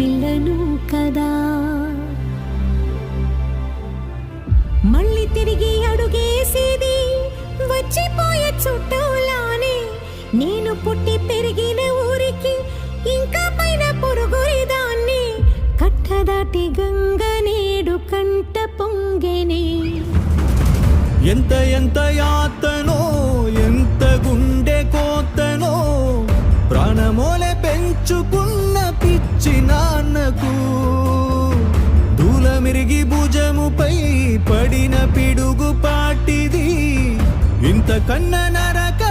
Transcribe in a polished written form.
పిల్లను కదా. మళ్ళీ తిరిగి అడుగేసేది వచ్చిపోయే చుట్టూలానే. నేను పుట్టి పెరిగిన ఊరికి ఇంకా పైన పొరుగురిదాన్ని. కట్టదాటి గంగ నేడు కంట పొంగెనే. ఎంత ఎంత యాతనో, ఎంత గుండె కోతనో, ప్రాణమోలే పెంచుకున్న పిచ్చి నాన్నకు దూలమిరిగి భుజముపై పడిన పిడుగు పాటిది. ఇంతకన్నా నరక